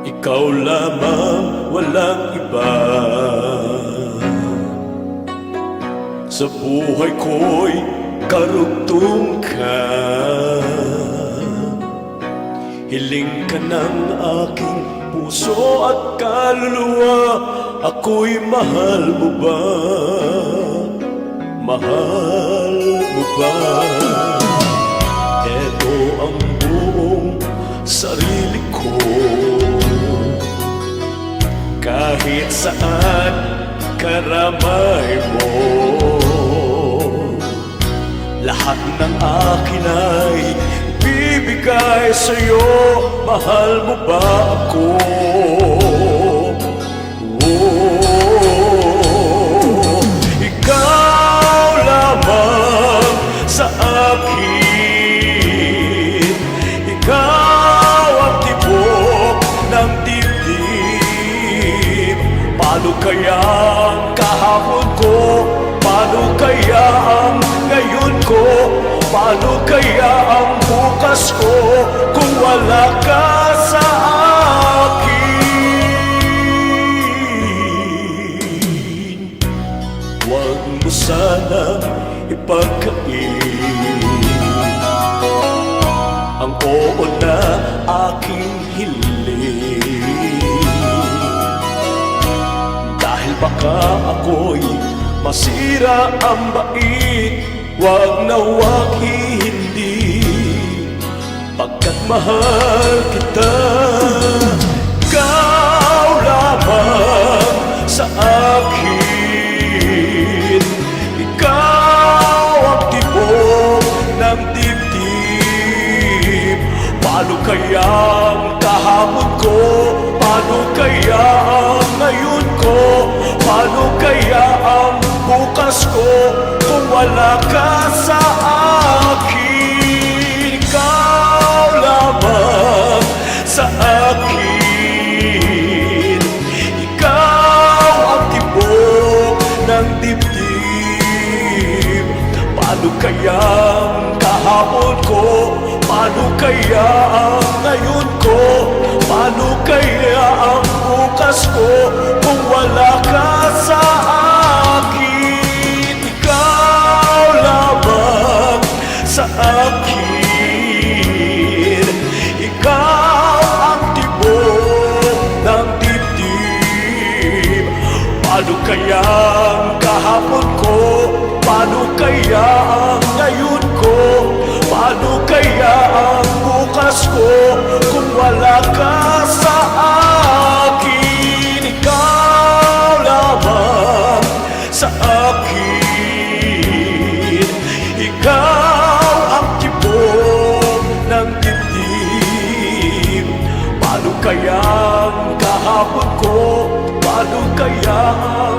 Ikaw lamang, walang iba. Sa buhay ko'y karugtong ka. Hiling ka ng aking puso at kaluluwa. Ako'y mahal mo ba? Mahal mo ba? Ito ang buong sarili ko. Kahit saan karamay mo, lahat ng akin ay bibigay sa'yo. Mahal mo ba ako? Ikaw lamang sa akin. Ikaw ang tibok ng dibdib. Paano kaya ang kahapon ko? Paano kaya ang ngayon ko? Paano kaya ang bukas ko kung wala ka sa akin? Huwag mo sanang ipagkain ang oo na aking hiling, dahil baka ako'y masira ang bait. Huwag na huwag hindi, pagkat mahal kita. Ikaw lamang sa akin. Ikaw ang tibok ng dibdib. Paano kaya ang kahapon ko? Paano kaya ang ngayon ko? Paano kaya ang bukas ko kung wala ka sa akin? Ikaw lamang sa akin. Ikaw ang tibok ng dibdib. Paano kaya ang kahapon ko? Paano kaya ang ngayon ko? Paano kaya ang bukas ko kung wala ka sa akin? Ikaw lamang sa akin. Ikaw ang tibok ng dibdib. Paano kaya ang kahapon ko? Paano kaya ang ngayon ko? Paano kaya ang bukas ko kung wala ka sa akin? Ikaw lamang sa akin. Ikaw ang tibok ng dibdib. Paano kaya ang kahapon ko? Paano kaya ang